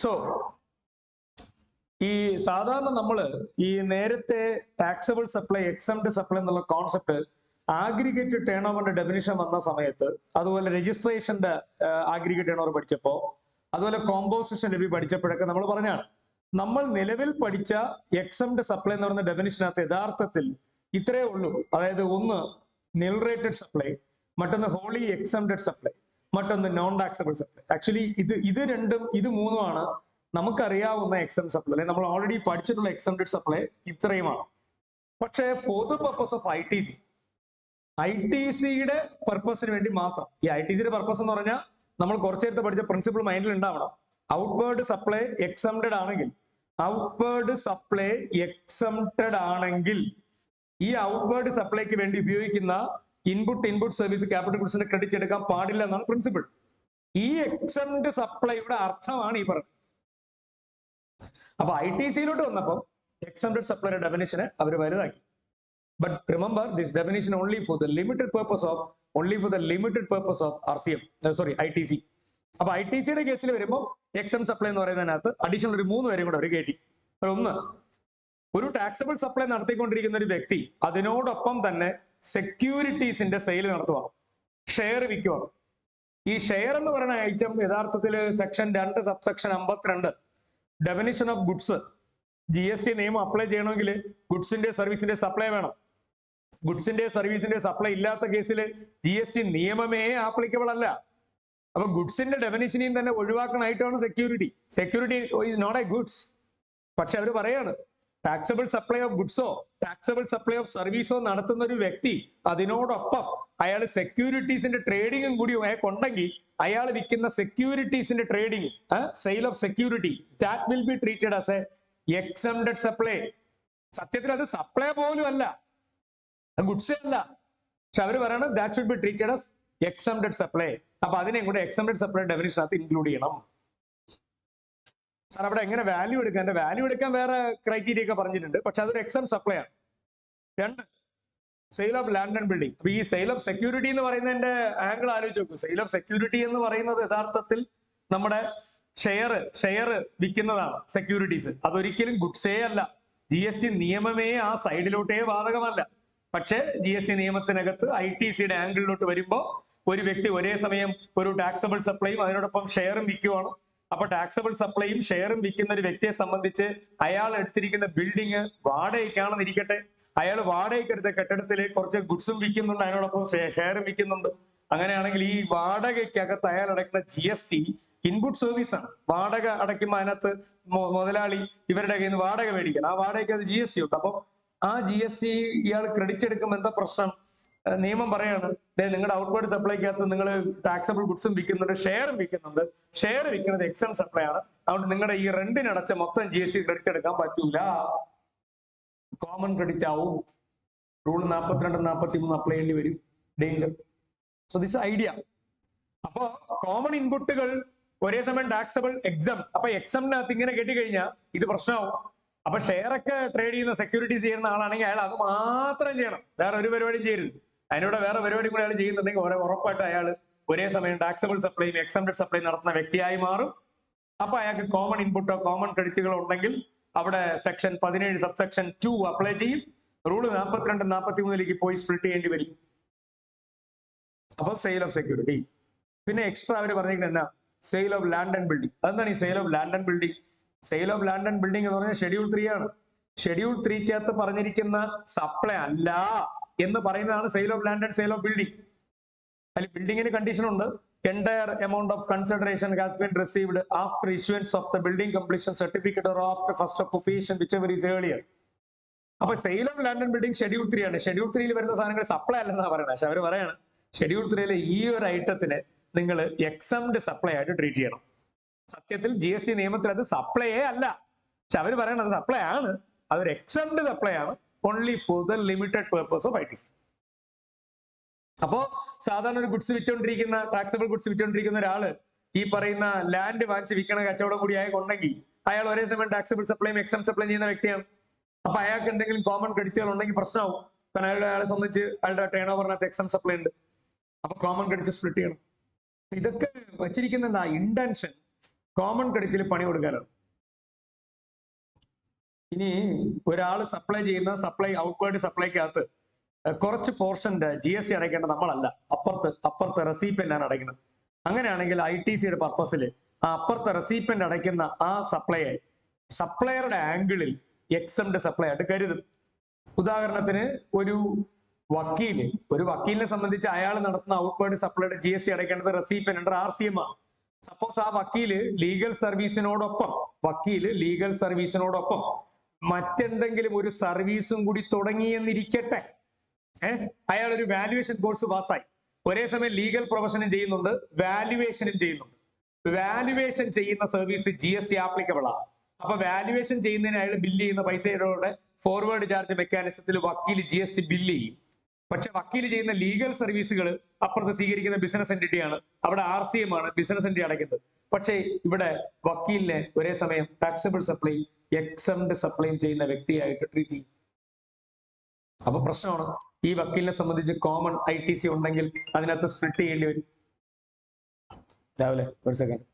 So ഈ സാധാരണ നമ്മൾ ഈ നേരത്തെ ടാക്സബിൾ സപ്ലൈ എക്സംപ്റ്റ് സപ്ലൈ എന്നുള്ള കോൺസെപ്റ്റ് ആഗ്രിഗേറ്റ് ടേൺ ഓവറിന്റെ ഡെഫിനിഷൻ വന്ന സമയത്ത്, അതുപോലെ രജിസ്ട്രേഷന്റെ ആഗ്രിഗേറ്റ് ടേൺ ഓവർ പഠിച്ചപ്പോൾ, അതുപോലെ കോമ്പോസിഷൻ ലെവി പഠിച്ചപ്പോഴൊക്കെ നമ്മൾ പറഞ്ഞാണ് നമ്മൾ നിലവിൽ പഠിച്ച എക്സംപ്റ്റ് സപ്ലൈ എന്ന് പറയുന്ന ഡെഫിനിഷനകത്ത് യഥാർത്ഥത്തിൽ ഇത്രയേ ഉള്ളൂ. അതായത് ഒന്ന് നിൽ സപ്ലൈ, മറ്റൊന്ന് ഹോളി എക്സംപ്റ്റഡ് സപ്ലൈ, മറ്റൊന്ന് നോൺ ടാക്സബിൾ സപ്ലൈ. ആക്ച്വലി ഇത് മൂന്നുമാണ് നമുക്കറിയാവുന്ന എക്സം സപ്ലൈ, അല്ലെങ്കിൽ നമ്മൾ ഓൾറെഡി പഠിച്ചിട്ടുള്ള എക്സംപ്റ്റഡ് സപ്ലൈ ഇത്രയുമാണ്. പക്ഷേ for the purpose of I T സിയുടെ പർപ്പസിന് വേണ്ടി മാത്രം, ഈ ഐ ടി സിയുടെ പർപ്പസ് എന്ന് പറഞ്ഞാൽ നമ്മൾ കുറച്ചു നേരത്തെ പഠിച്ച പ്രിൻസിപ്പിൾ മൈൻഡിൽ ഉണ്ടാവണം. ഔട്ട്വേർഡ് സപ്ലൈ എക്സംപ്റ്റഡ് ആണെങ്കിൽ, ഈ ഔട്ട്വേർഡ് സപ്ലൈക്ക് വേണ്ടി ഉപയോഗിക്കുന്ന ഇൻപുട്ട് സർവീസ് ക്യാപിറ്റൽ ഗുഡ്സിന്റെ ക്രെഡിറ്റ് എടുക്കാൻ പാടില്ല എന്നാണ് പ്രിൻസിപ്പിൾ. ഈ എക്സംപ്റ്റ് സപ്ലൈയുടെ അർത്ഥമാണ് ഈ പറയുന്നത്. അപ്പൊ ഐ ടി സിയിലോട്ട് വന്നപ്പോൾ എക്സംപ്റ്റഡ് സപ്ലൈയുടെ ഡെഫിനിഷനെ അവർ വലുതാക്കി. But remember this definition only for the limited purpose of RCM, ITC. അപ്പൊ ഐ ടി സിയുടെ കേസിൽ വരുമ്പോൾ എക്സം സപ്ലൈ എന്ന് പറയുന്നതിനകത്ത് അഡീഷണൽ ഒരു 3 പേരും കൂടെ അവർ കയറ്റി. ഒന്ന്, ഒരു ടാക്സബിൾ സപ്ലൈ നടത്തിക്കൊണ്ടിരിക്കുന്ന ഒരു വ്യക്തി അതിനോടൊപ്പം തന്നെ സെക്യൂരിറ്റീസിന്റെ സെയിൽ നടത്തുവാണ്, ഷെയർ വിൽക്കുവാണ്. ഈ ഷെയർ എന്ന് പറയുന്ന ഐറ്റം യഥാർത്ഥത്തിൽ section 2 subsection 52 definition of goods, GST നിയമം അപ്ലൈ ചെയ്യണമെങ്കിൽ ഗുഡ്സിന്റെ സർവീസിന്റെ സപ്ലൈ വേണം. ഗുഡ്സിന്റെ സർവീസിന്റെ സപ്ലൈ ഇല്ലാത്ത കേസിൽ GST നിയമമേ ആപ്ലിക്കബിൾ അല്ല. അപ്പൊ ഗുഡ്സിന്റെ ഡെഫിനിഷനെയും തന്നെ ഒഴിവാക്കണമായിട്ടാണ് security is not a goods. പക്ഷെ അവർ പറയാണ് ടാക്സബിൾ സപ്ലൈ ഓഫ് ഗുഡ്സോ ടാക്സബിൾ സപ്ലൈ ഓഫ് സർവീസോ നടത്തുന്ന ഒരു വ്യക്തി അതിനോടൊപ്പം അയാൾ സെക്യൂരിറ്റീസിന്റെ ട്രേഡിങ്ങും കൂടി അയാൾക്കുണ്ടെങ്കിൽ അയാൾ വിൽക്കുന്ന സെക്യൂരിറ്റീസിന്റെ trading, sale of security, that will be treated as a exempted supply. സത്യത്തിൽ അത് സപ്ലൈ പോലും അല്ല, ഗുഡ്സേ അല്ല. പക്ഷെ അവർ പറയണം that should be treated as exempted supply. അപ്പൊ അതിനെയും കൂടെ എക്സംപ്റ്റഡ് സപ്ലൈ ഡെഫിനിഷനകത്ത് ഇൻക്ലൂഡ് ചെയ്യണം. സാർ അവിടെ എങ്ങനെ വാല്യൂ എടുക്കാൻ, വാല്യൂ എടുക്കാൻ വേറെ ക്രൈറ്റീരിയ ഒക്കെ പറഞ്ഞിട്ടുണ്ട്, പക്ഷെ അതൊരു എക്സം സപ്ലൈ ആണ്. 2, sale of land and building. അപ്പൊ ഈ സെയിൽ ഓഫ് സെക്യൂരിറ്റി എന്ന് പറയുന്നതിന്റെ ആംഗിൾ ആലോചിച്ച് നോക്കും. സെയിൽ ഓഫ് സെക്യൂരിറ്റി എന്ന് പറയുന്നത് യഥാർത്ഥത്തിൽ നമ്മുടെ ഷെയർ വിൽക്കുന്നതാണ് സെക്യൂരിറ്റീസ്. അതൊരിക്കലും ഗുഡ്സേ അല്ല. GST നിയമമേ ആ സൈഡിലോട്ടേ ബാധകമല്ല. പക്ഷേ GST നിയമത്തിനകത്ത് ITCയുടെ ആംഗിളിലോട്ട് വരുമ്പോൾ ഒരു വ്യക്തി ഒരേ സമയം ഒരു ടാക്സബിൾ സപ്ലൈയും അതിനോടൊപ്പം ഷെയറും വിൽക്കുവാണ്. അപ്പൊ ടാക്സബിൾ സപ്ലൈയും ഷെയറും വിൽക്കുന്ന ഒരു വ്യക്തിയെ സംബന്ധിച്ച് അയാൾ എടുത്തിരിക്കുന്ന ബിൽഡിങ് വാടകയ്ക്കാണെന്ന് ഇരിക്കട്ടെ, അയാൾ വാടകയ്ക്ക് എടുത്ത കെട്ടിടത്തിൽ കുറച്ച് ഗുഡ്സും വിൽക്കുന്നുണ്ട്, അതിനോടൊപ്പം ഷെയറും വിൽക്കുന്നുണ്ട്. അങ്ങനെയാണെങ്കിൽ ഈ വാടകയ്ക്കകത്ത് അയാൾ അടയ്ക്കുന്ന GST ഇൻപുട്ട് സർവീസ് ആണ്. വാടക അടയ്ക്കുമ്പോൾ അതിനകത്ത് മുതലാളി ഇവരുടെ കയ്യിൽ നിന്ന് വാടക മേടിക്കണം, ആ വാടകയ്ക്ക് അത് GST ഉണ്ട്. അപ്പൊ ആ GST ഇയാൾ ക്രെഡിറ്റ് എടുക്കുമ്പോൾ എന്താ പ്രശ്നം? നിയമം പറയാണ് നിങ്ങളുടെ ഔട്ട്വേർഡ് സപ്ലൈക്കകത്ത് നിങ്ങൾ ടാക്സബിൾ ഗുഡ്സും വിൽക്കുന്നുണ്ട്, ഷെയറും വിൽക്കുന്നുണ്ട്. ഷെയർ വിൽക്കുന്നത് എക്സം സപ്ലൈ ആണ്. അതുകൊണ്ട് നിങ്ങളുടെ ഈ റെന്റിനടച്ച മൊത്തം GST ക്രെഡിറ്റ് എടുക്കാൻ പറ്റൂല, കോമൺ ക്രെഡിറ്റ് ആവും. റൂൾ 42, 43 അപ്ലൈ ചെയ്യേണ്ടി വരും. ഡേഞ്ചർ. So this idea. അപ്പോ കോമൺ ഇൻപുട്ടുകൾ ഒരേ സമയം ടാക്സബിൾ എക്സം. അപ്പൊ എക്സമിനകത്ത് ഇങ്ങനെ കെട്ടിക്കഴിഞ്ഞാൽ ഇത് പ്രശ്നമാവും. അപ്പൊ ഷെയർ ഒക്കെ ട്രേഡ് ചെയ്യുന്ന സെക്യൂരിറ്റീസ് ചെയ്യുന്ന ആളാണെങ്കിൽ അയാൾ അത് മാത്രം ചെയ്യണം, വേറെ ഒരു പരിപാടിയും ചെയ്യരുത്. അതിനോട് വേറെ പരിപാടി കൂടെ അയാൾ ചെയ്യുന്നുണ്ടെങ്കിൽ ഉറപ്പായിട്ട് അയാൾ ഒരേ സമയം ടാക്സബിൾ സപ്ലൈയും എക്സംപ്റ്റഡ് സപ്ലൈ നടത്തുന്ന വ്യക്തിയായി മാറും. അപ്പൊ അയാൾക്ക് കോമൺ ഇൻപുട്ടോ കോമൺ ക്രെഡിറ്റുകളോ ഉണ്ടെങ്കിൽ അവിടെ സെക്ഷൻ 17 സബ്സെക്ഷൻ 2 അപ്ലൈ ചെയ്യും. റൂള് 42, 43 പോയി സ്പ്ലിറ്റ് ചെയ്യേണ്ടി വരും. അപ്പൊ സെയിൽ ഓഫ് സെക്യൂരിറ്റി. പിന്നെ എക്സ്ട്രാ അവർ പറഞ്ഞിരിക്കുന്നത് എന്നാ? Sale of land and building. അതെന്താണ് ഈ sale of land and building? Sale of land and building എന്ന് പറഞ്ഞാൽ ഷെഡ്യൂൾ 3 ആണ്. ഷെഡ്യൂൾ 3 പറഞ്ഞിരിക്കുന്ന സപ്ലൈ അല്ല എന്ന് പറയുന്നതാണ് sale of land and sale of building. അതിൽ ബിൽഡിങ്ങിന് കണ്ടീഷൻ ഉണ്ട്. Entire amount of consideration has been received after issuance of the building completion certificate or after first occupation, whichever is earlier. അപ്പൊ sale of land and building schedule 3 ആണ്. Schedule 3 വരുന്ന സാധനങ്ങൾ supply അല്ലെന്നാണ് പറയുന്നത്. പക്ഷെ അവർ പറയാണ് ഷെഡ്യൂൾ 3 ഈ ഒരു ഐറ്റത്തിനെ നിങ്ങൾ എക്സംപ്റ്റ് സപ്ലൈ ആയിട്ട് ട്രീറ്റ് ചെയ്യണം. സത്യത്തിൽ GST നിയമത്തിൽ അത് സപ്ലൈയേ അല്ല. പക്ഷെ അവർ പറയണത് സപ്ലൈ ആണ്, അതൊരു എക്സംപ്റ്റ് സപ്ലൈ ആണ്, only for the limited purpose of ITC. അപ്പോ സാധാരണ ഒരു ഗുഡ്സ് വിറ്റുകൊണ്ടിരിക്കുന്ന, ടാക്സബിൾ ഗുഡ്സ് വിറ്റുകൊണ്ടിരിക്കുന്ന ഒരാള് ഈ പറയുന്ന ലാൻഡ് വാങ്ങിച്ച് വിൽക്കണ കച്ചവടം കൂടി ആയിട്ടുണ്ടെങ്കിൽ അയാൾ ഒരേ സമയം ടാക്സബിൾ സപ്ലൈയും എക്സം സപ്ലൈ ചെയ്യുന്ന വ്യക്തിയാണ്. അപ്പൊ അയാൾക്ക് എന്തെങ്കിലും കോമൺ ക്രെഡിറ്റുകൾ ഉണ്ടെങ്കിൽ പ്രശ്നമാവും. കാരണം അയാളെ സംബന്ധിച്ച് അയാളുടെ ടേൺ ഓവറിനകത്ത് എക്സം സപ്ലൈ ഉണ്ട്. അപ്പൊ കോമൺ ക്രെഡിറ്റ് സ്പ്ലിറ്റ് ചെയ്യണം. ഇതൊക്കെ വെച്ചിരിക്കുന്ന ഇന്റൻഷൻ കോമൺ ക്രെഡിറ്റിൽ പണി കൊടുക്കാനാണ്. ഇനി ഒരാൾ സപ്ലൈ ചെയ്യുന്ന ഔട്ട്വേർഡ് സപ്ലൈക്കകത്ത് കുറച്ച് പോർഷന്റെ GST അടയ്ക്കേണ്ടത് നമ്മളല്ല, അപ്പുറത്ത് റെസിപ്പിയന്റ് ആണ് അടയ്ക്കുന്നത്. അങ്ങനെയാണെങ്കിൽ ITCയുടെ പർപ്പസിൽ ആ അപ്പുറത്തെ റെസിപ്പിയന്റ് അടയ്ക്കുന്ന ആ സപ്ലയറുടെ ആംഗിളിൽ എക്സംഡ് സപ്ലൈ ആയിട്ട് കരുതും. ഉദാഹരണത്തിന് ഒരു വക്കീലിനെ സംബന്ധിച്ച് അയാൾ നടത്തുന്ന ഔട്ട്വേർഡ് സപ്ലൈയുടെ GST അടയ്ക്കേണ്ടത് റെസിപ്പിയന്റ് അണ്ടർ RCM ആണ്. സപ്പോസ് ആ വക്കീല് ലീഗൽ സർവീസിനോടൊപ്പം മറ്റെന്തെങ്കിലും ഒരു സർവീസും കൂടി തുടങ്ങിയെന്നിരിക്കട്ടെ. അയാൾ ഒരു വാല്യുവേഷൻ കോഴ്സ് പാസ്സായി, ഒരേ സമയം ലീഗൽ പ്രൊഫഷനും ചെയ്യുന്നുണ്ട്, വാല്യുവേഷനും ചെയ്യുന്നുണ്ട്. വാല്യുവേഷൻ ചെയ്യുന്ന സർവീസ് GST ആപ്ലിക്കബിൾ ആണ്. അപ്പൊ വാല്യുവേഷൻ ചെയ്യുന്നതിന് അയാൾ ബില്ല് ചെയ്യുന്ന പൈസയുടെ ഫോർവേഡ് ചാർജ് മെക്കാനിസത്തിൽ വക്കീൽ GST ബില്ല് ചെയ്യും. പക്ഷെ വക്കീൽ ചെയ്യുന്ന ലീഗൽ സർവീസുകൾ അപ്പുറത്ത് സ്വീകരിക്കുന്ന ബിസിനസ് എൻറ്റിറ്റിയാണ്, അവിടെ RCM ആണ് ബിസിനസ് എൻറ്റിറ്റി അടയ്ക്കുന്നത്. പക്ഷേ ഇവിടെ വക്കീലിനെ ഒരേ സമയം ടാക്സബിൾ സപ്ലൈ എക്സംഡ് സപ്ലൈയും ചെയ്യുന്ന വ്യക്തിയായിട്ട് ട്രീറ്റ് ചെയ്യും. അപ്പൊ പ്രശ്നമാണ്. ഈ വക്കീലിനെ സംബന്ധിച്ച് കോമൺ ITC ഉണ്ടെങ്കിൽ അതിനകത്ത് സ്പ്ലിറ്റ് ചെയ്യേണ്ടി വരും. രാവിലെ ഒരു സെക്കൻഡ്.